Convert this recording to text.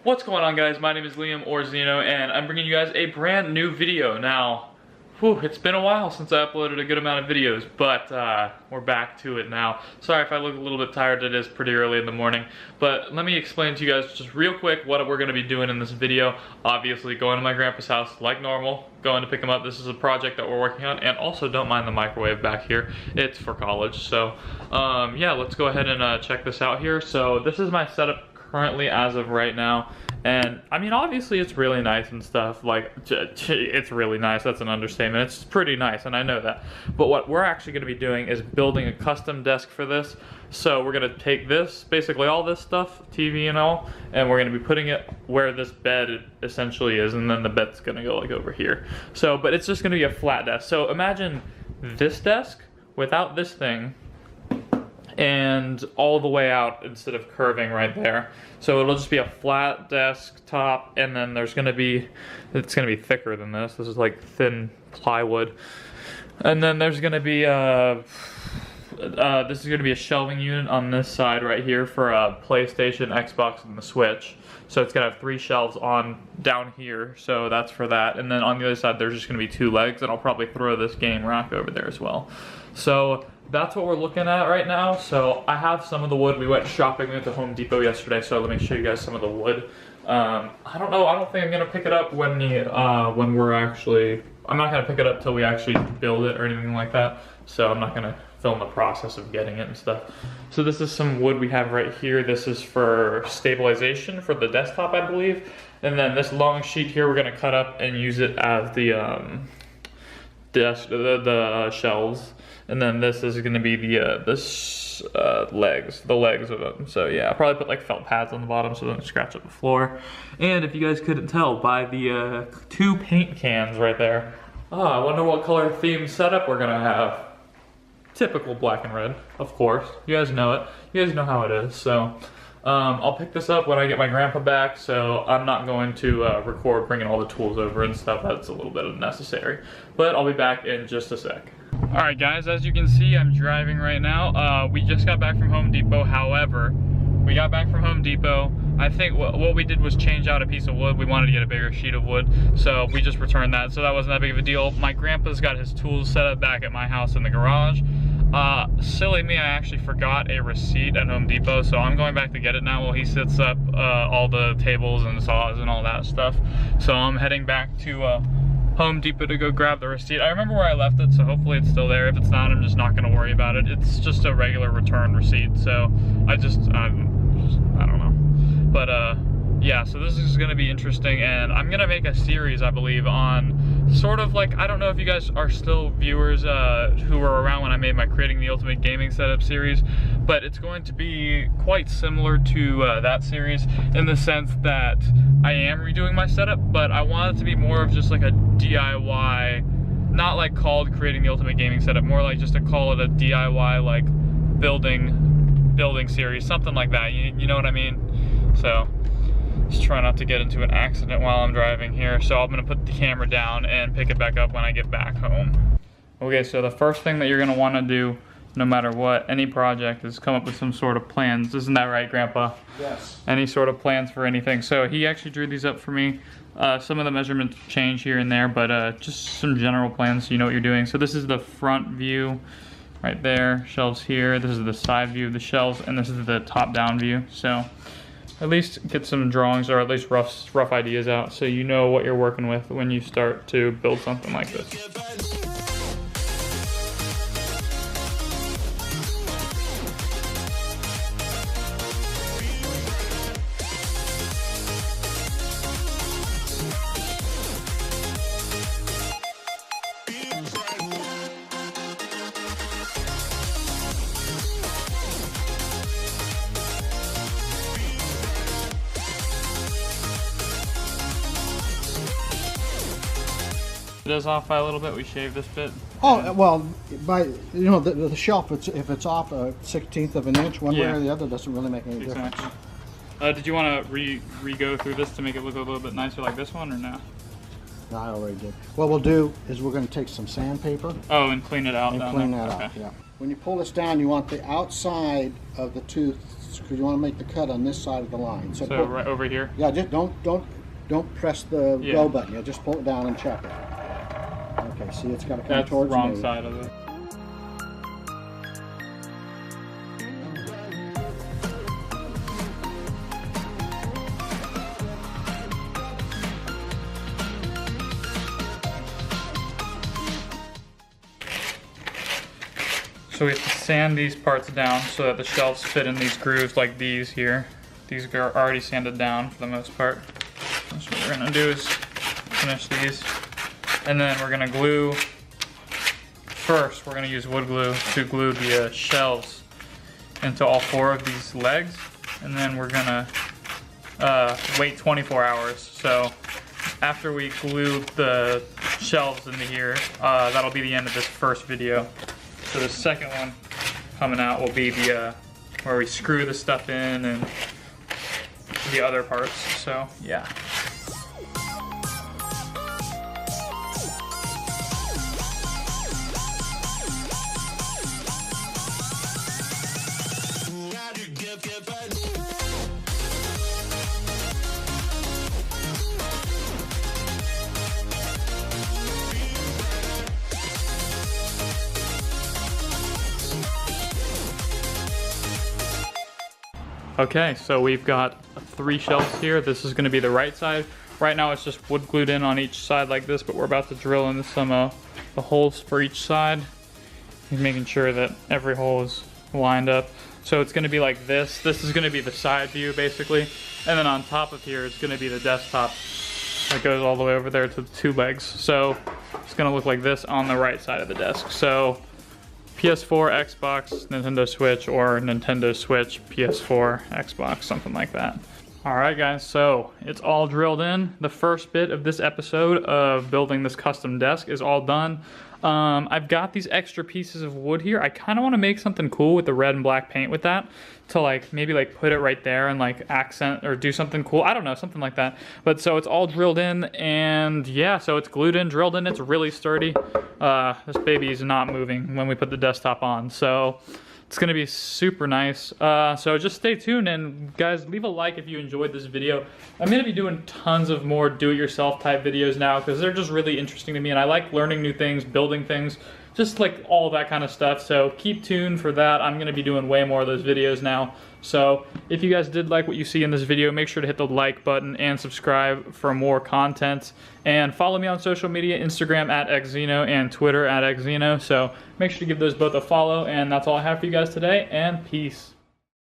What's going on, guys? My name is Liam or Zeno, and I'm bringing you guys a brand new video. Now, it's been a while since I uploaded a good amount of videos, but we're back to it now. Sorry if I look a little bit tired, it is pretty early in the morning. But let me explain to you guys just real quick what we're going to be doing in this video. Obviously, going to my grandpa's house like normal, going to pick him up. This is a project that we're working on, and also don't mind the microwave back here. It's for college, so yeah, let's go ahead and check this out here. So this is my setup currently as of right now, and I mean, obviously it's really nice and stuff. Like, it's really nice, that's an understatement. It's pretty nice, and I know that. But what we're actually going to be doing is building a custom desk for this. So we're going to take this, basically all this stuff, TV and all, and we're going to be putting it where this bed essentially is, and then the bed's going to go like over here. So, but it's just going to be a flat desk. So imagine this desk without this thing, and all the way out instead of curving right there. So it'll just be a flat desk top, and then there's gonna be, it's gonna be thicker than this. This is like thin plywood. And then there's gonna be this is gonna be a shelving unit on this side right here for a PlayStation, Xbox, and the Switch. So it's gonna have 3 shelves on down here, so that's for that. And then on the other side, there's just gonna be 2 legs, and I'll probably throw this game rack over there as well. So that's what we're looking at right now. So I have some of the wood. We went shopping at the Home Depot yesterday, so let me show you guys some of the wood. I don't know, I don't think I'm gonna pick it up when we're actually, I'm not gonna pick it up till we actually build it or anything like that. So I'm not gonna film the process of getting it and stuff. So this is some wood we have right here. This is for stabilization for the desktop, I believe. And then this long sheet here, we're gonna cut up and use it as the shelves. And then this is gonna be the legs of them. So yeah, I'll probably put like felt pads on the bottom so it doesn't scratch up the floor. And if you guys couldn't tell by the 2 paint cans right there, I wonder what color theme setup we're gonna have. Typical black and red, of course. You guys know it. You guys know how it is. So I'll pick this up when I get my grandpa back, so I'm not going to record bringing all the tools over and stuff. That's a little bit unnecessary. But I'll be back in just a sec. Alright guys, as you can see, I'm driving right now. We just got back from Home Depot. However, we got back from Home Depot. I think what we did was change out a piece of wood. We wanted to get a bigger sheet of wood, so we just returned that. So that wasn't that big of a deal. My grandpa's got his tools set up back at my house in the garage. Silly me, I actually forgot a receipt at Home Depot, so I'm going back to get it now while he sets up all the tables and saws and all that stuff. So I'm heading back to Home Depot to go grab the receipt. I remember where I left it, so hopefully it's still there. If it's not, I'm just not gonna worry about it. It's just a regular return receipt, so I don't know. But yeah, so this is gonna be interesting, and I'm gonna make a series, I believe, on sort of like, I don't know if you guys are still viewers who were around when I made my Creating the Ultimate Gaming Setup series, but it's going to be quite similar to that series in the sense that I am redoing my setup, but I want it to be more of just like a DIY, not like called Creating the Ultimate Gaming Setup, more like just to call it a DIY like building series, something like that, you know what I mean? So just try not to get into an accident while I'm driving here. So I'm gonna put the camera down and pick it back up when I get back home. Okay, so the first thing that you're gonna wanna do, no matter what, any project, is come up with some sort of plans. Isn't that right, Grandpa? Yes. Any sort of plans for anything. So he actually drew these up for me. Some of the measurements change here and there, but just some general plans so you know what you're doing. So this is the front view right there, shelves here. This is the side view of the shelves, and this is the top-down view. So at least get some drawings, or at least rough ideas out, so you know what you're working with when you start to build something like this. It is off by a little bit. We shaved this bit. Oh well, the shelf. If it's off a 1/16 of an inch one way or the other, doesn't really make any difference. Did you want to re-go through this to make it look a little bit nicer like this one, or no? No, I already did. What we'll do is we're going to take some sandpaper. Oh, and clean it out. And clean that out, yeah. When you pull this down, you want the outside of the two sides because you want to make the cut on this side of the line. So pull, right over here? Yeah, just don't press the go button. You just pull it down and check it. Okay, see, it's got to come towards me. That's the wrong side of it. So we have to sand these parts down so that the shelves fit in these grooves like these here. These are already sanded down for the most part. So what we're gonna do is finish these. And then we're gonna glue, first we're gonna use wood glue to glue the shelves into all 4 of these legs. And then we're gonna wait 24 hours. So after we glue the shelves into here, that'll be the end of this first video. So the second one coming out will be the where we screw the stuff in and the other parts. So yeah. Okay, so we've got 3 shelves here. This is going to be the right side. Right now it's just wood glued in on each side like this, but we're about to drill into some the holes for each side. And making sure that every hole is lined up. So it's going to be like this. This is going to be the side view basically. And then on top of here is going to be the desktop that goes all the way over there to the 2 legs. So it's going to look like this on the right side of the desk. So PS4, Xbox, Nintendo Switch, or Nintendo Switch, PS4, Xbox, something like that. Alright guys, so it's all drilled in. The first bit of this episode of building this custom desk is all done. I've got these extra pieces of wood here. I kind of want to make something cool with the red and black paint with that. To like, maybe like put it right there and like accent or do something cool. I don't know, something like that. But so it's all drilled in and yeah, so it's glued in, drilled in. It's really sturdy. This baby is not moving when we put the desktop on. So it's gonna be super nice. So just stay tuned and guys, leave a like if you enjoyed this video. I'm gonna be doing tons of more do-it-yourself type videos now because they're just really interesting to me and I like learning new things, building things, just like all that kind of stuff. So keep tuned for that. I'm gonna be doing way more of those videos now. So if you guys did like what you see in this video, make sure to hit the like button and subscribe for more content. And follow me on social media, Instagram @xxeno and Twitter @xxeno. So make sure to give those both a follow. And that's all I have for you guys today, and peace.